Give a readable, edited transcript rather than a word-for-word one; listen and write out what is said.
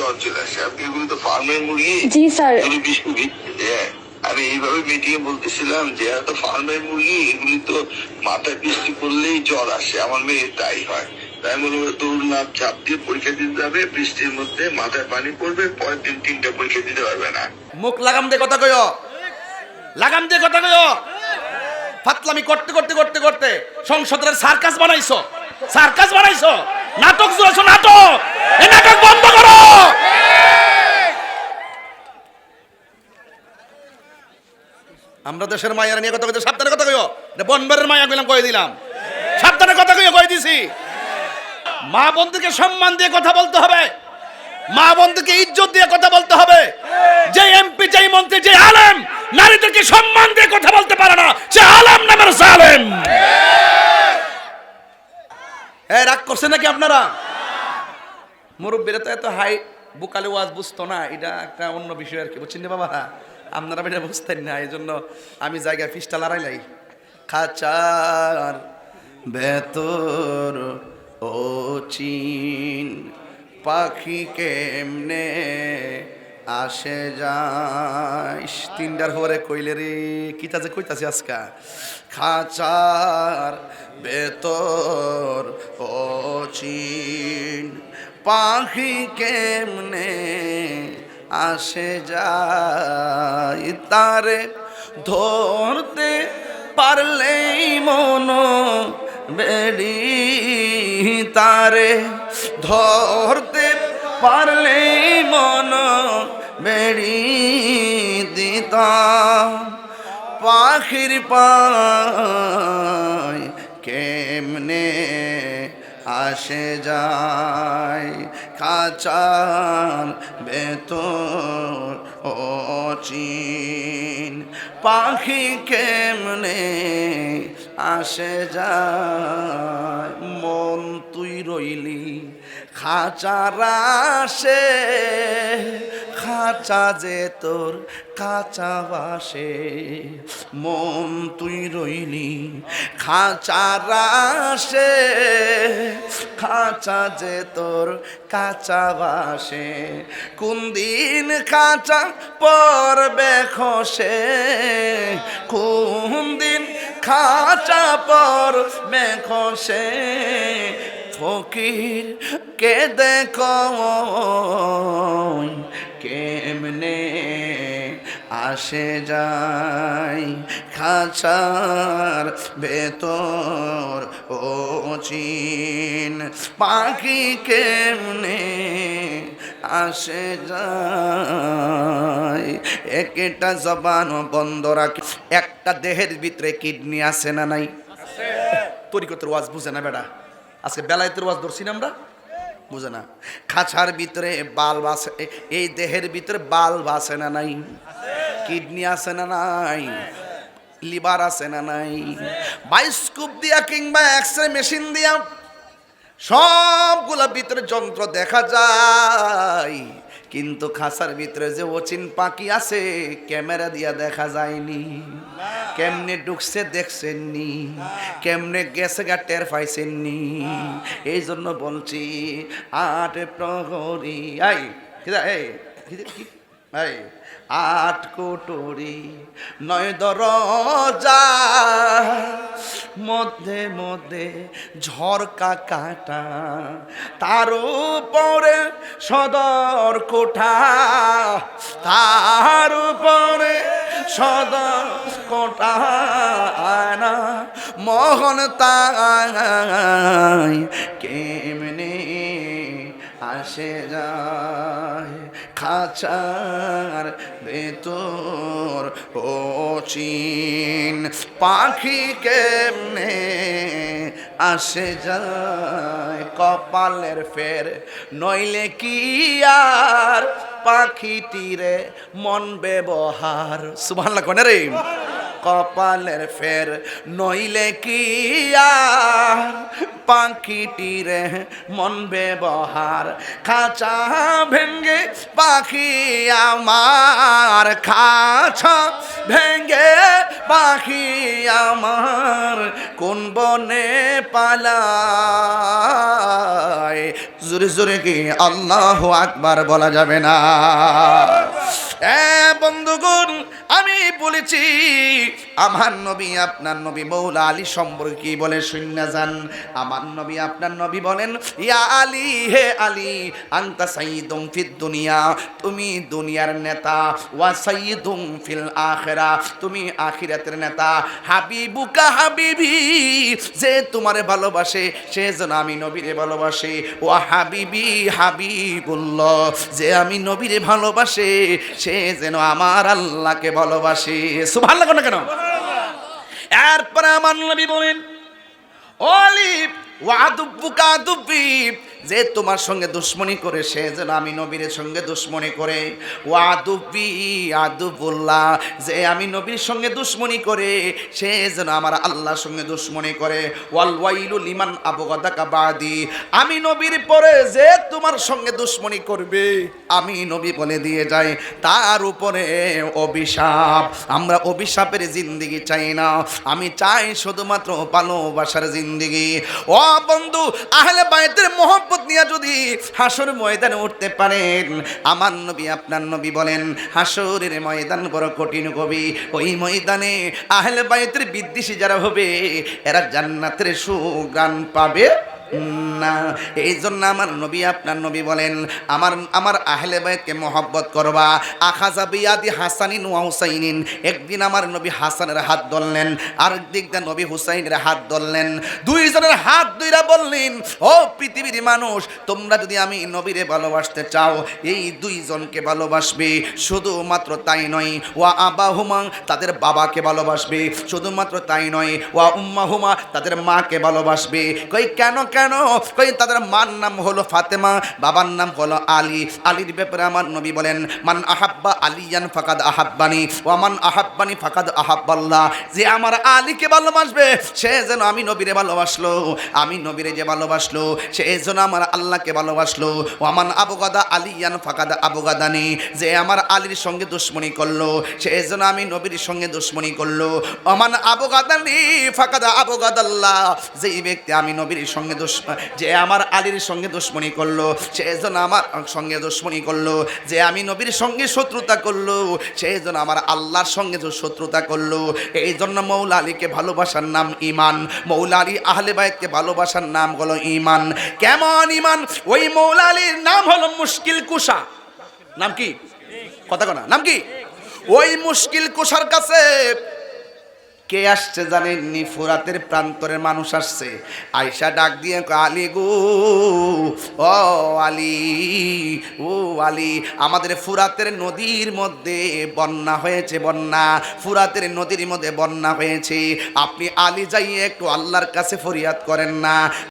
জ্বর চলে আসে। আপনি এগুলো তো ফার্মের মুরগি। জি স্যার। আমি এইভাবে মিটিং এ বলতেছিলাম যে এত ফার্মের মুরগি, এগুলি তো মাথায় বৃষ্টি পড়লেই জ্বর আসে, আমার মেয়ে তাই হয়। তাই মনে করে দৌড়লাম, চাপ দিয়ে পরীক্ষা দিতে যাবে, বৃষ্টির মধ্যে মাথায় পানি পড়বে, পরের দিন 3টা পরীক্ষা দিতে পারবে না। মুখ লাগাম দিয়ে কথা কইও, লাগাম দিয়ে কথা কইও। ফাতলামি করতে করতে করতে করতে সংসদের সার্কাস বানাইছো, সার্কাস বানাইছো, নাটক জুড়েছো, নাটক। এই নাটক বন্ধ করো। আমরা দেশের মায়ের নিয়ে কথা কইতে সাবধানে কথা কইও। এটা বনবারের মায়া কইলাম, কই দিলাম, সাবধানে কথা কইও, কই দিছি। মা বন্ধুকে সম্মান দিয়ে কথা বলতে হবে, মা বন্ধুকে ইজ্জত দিয়ে কথা বলতে হবে। যে এমপি, যে মন্ত্রী, যে আলেম নারীদেরকে সম্মান দিয়ে কথা বলতে পারে না, সে আলেম নামের জালেম। এই রাগ করছেন নাকি আপনারা? মুরব্বীরা তো এত হাই বুকালে ওয়াজ বুঝতো না, এটা একটা অন্য বিষয় আর কি, বুঝছেন বাবা? আপনারা এটা বুঝতেন না, এই জন্য আমি জায়গায় ফিসটা লড়াইলাই। খাঁচার ভেতর ও চিন পাখি কেমনে আসে যায়। 3টার পরে কইলে রে কিতা যে কইতাছি আজকা। খাঁচার ভেতর ও চিন পাখি কেমনে আসে যায়, তারে ধরতে পারলেই মন বেড়ি, তারে ধরতে পারলেই মন বেড়ি দিতাম। পাখির পায় কেমনে আসে যায়, খাঁচার ভেতর ও চিন পাখি কেমনে আসে যায়। মন তুই রইলি খাঁচার আসে, খাঁচা যে তোর কাঁচা বাসে। মন তুই রইলি খাঁচার আসে, খাঁচা যে তোর কাঁচা বাসে। কোন দিন খাঁচা পড়বে খসে, কোন দিন খাঁচা পড়বে খসে। ফকির কে দেখো কেমনে আসে যায়, খাঁচার ভেতর ও চিন পাখি কেমনে আসে যায়। একটা জবান বন্ধ রাখি, একটা দেহের ভিতরে কিডনি আছে না নাই? তরিকতের ওয়াজ বুঝে না বেটা, আজকে বেলায়েতের ওয়াজ ধরছি না আমরা, বুঝে না। খাঁচার ভিতরে বাল্ব আছে, এই দেহের ভিতরে বাল্ব আছে না নাই? কিডনি আছে না নাই? লিভার আছে না নাই? বায়োস্কোপ দিয়া কিংবা এক্সরে মেশিন দিয়া সবগুলা ভিতরে যন্ত্র দেখা যায়, কিন্তু খাঁচার ভিতরে যে অচিন পাখি আছে ক্যামেরা দিয়া দেখা যায়নি। কেমনে ঢুকছে দেখছেননি, কেমনে গেছে গা টের পাইছেননি। এই জন্য বলছি 8 প্রহরী আই এই 8 কোটরি 9 দরজা, মধ্যে মধ্যে ঝরকা কাটা, তার উপরে সদর কোঠা, তার উপরে সদর কোঠা না। মোহন তাই কেমনে আসে যায়, খাঁচার ভেতর ও চিন পাখি কেমনে আসে যায়। কপালের ফের নইলে কি আর পাখিটিরে মন ব্যবহার। সুবহানাল্লাহ কোনে রে? কপালের ফের নইলে কি আর পাখিটিরে মন ব্যবহার। খাঁচা ভেঙ্গে পাখি আমার, খাঁচা ভেঙ্গে পাখি আমার কোন বনে পালায়, জোরে জোরে কি আল্লাহু আকবার বলা যাবে না? বন্ধুগণ, আমি বলেছি আমার নবী আপনার নবী মৌলা আলী সম্পর্কে কি বলে শুননা যান। আমার নবী আপনার নবী বলেন, ইয়া আলী, হে আলী, আনতা সাইয়্যিদুম ফিদ দুনিয়া, তুমি দুনিয়ার নেতা, ওয়া সাইয়্যিদুম ফিল আখিরা, তুমি আখিরাতের নেতা। হাবিবুকা হাবিবি, যে তোমারে ভালোবাসে সে যেন আমি নবীরে ভালোবাসে। ওয়া হাবিবি হাবিবুল্লাহ, যে আমি নবীরে ভালোবাসে সে যেন আমার আল্লাহকে ভালোবাসে। সুবহানাল্লাহ না কেন? এরপরে আমার নবী বলেন, ও আলী, ওয়াদুব্বুকা আদুব্বি, যে তোমার সঙ্গে দুশ্মনী করে সে যেন আমি নবীর সঙ্গে দুশ্মনী করে। ওয়াদুব্বি আদুবুল্লাহ, যে আমি নবীর সঙ্গে দুশ্মনী করে সে যেন আমার আল্লাহর সঙ্গে দুশ্মনী করে। ওয়াল ওয়াইলু লিমান আবগাদাকা বাদি, আমি নবীর পরে যে তোমার সঙ্গে দুশ্মনী করবে আমি নবী বলে দিয়ে যাই তার উপরে অভিশাপ। আমরা অভিশাপের জিন্দেগি চাই না, আমি চাই শুধুমাত্র ভালোবাসার জিন্দেগি। ও বন্ধু, আহলে বাইতের মোহব্বত নিয়ে যদি হাসর ময়দানে উঠতে পারেন, আমার নবী আপনার নবী বলেন হাসরের ময়দান বড় কঠিন কবি। ওই ময়দানে আহলে বাইতের বিদ্বেষী যারা হবে এরা জান্নাতের সুগান পাবে না। এই জন্য আমার নবী আপনার নবী বলেন আমার আহলে বাইতকে মহব্বত করবা। আখাযা বিয়াদি হাসানিন ওয়া হুসাইনিন, একদিন আমার নবী হাসানের হাত ধরলেন, আরেক দিক দিয়ে নবী হুসাইনের হাত ধরলেন, দুইজনের হাত দুইরা বললেন, ও পৃথিবীর মানুষ, তোমরা যদি আমি নবীরে ভালোবাসতে চাও এই দুইজনকে ভালোবাসবে। শুধুমাত্র তাই নয়, ওয়া আবাহুমা, তাদের বাবাকে ভালোবাসবে। শুধুমাত্র তাই নয়, ওয়া উম্মাহুমা, তাদের মাকে ভালোবাসবে। কই কেন কেন? কই তাদের মার নাম হলো ফাতেমা, বাবার নাম হলো আলী। আলীর ব্যাপারে আমার নবী বলেন, মান আহাব্বা আলিয়ান ফাকাদ আহাব্বানি ওয়া মান আহাব্বানি ফাকাদ আহাব্বাল্লাহ, যে আমার আলীকে ভালোবাসবে সে যেন আমি নবীরে ভালোবাসলো, আমি নবীরে যে ভালোবাসলো সে যেন আমার আল্লাহকে ভালোবাসলো। ওয়া মান আবগাদা আলিয়ান ফাকাদ আবগাদানি, যে আমার আলীর সঙ্গে দুশমনি করলো সে যেন আমি নবীর সঙ্গে দুশমনি করলো। ওয়া মান আবগাদানি ফাকাদ আবগাদাল্লাহ, যেই ব্যক্তি আমি নবীর সঙ্গে যে আমার আলীর সঙ্গে দুশমনি করলো সে যেন আমার সঙ্গে দুশমনি করলো। যে আমি নবীর সঙ্গে শত্রুতা করলো সে যেন আমার আল্লাহর সঙ্গে শত্রুতা করলো। এই জন্য মৌলা আলীকে ভালোবাসার নাম ঈমান। মৌলা আলী আহলে বাইতকে ভালোবাসার নাম হলো ঈমান। কেমন ঈমান? ওই মৌলা আলীর নাম হলো মুশকিল কুশা। নাম কি? কথা কনা নাম কি? ওই মুশকিল কুশার কাছে কে আসছে জানেননি? ফুরাতের প্রান্তরের মানুষ আসছে। আয়সা ডাক দিয়ে আলী গো, ও আলী, ও আলী, আমাদের ফুরাতের নদীর মধ্যে বন্যা হয়েছে, বন্যা, ফুরাতের নদীর মধ্যে বন্যা হয়েছে, আপনি আলী যাইয়ে একটু আল্লাহর কাছে ফরিয়াদ করেন না।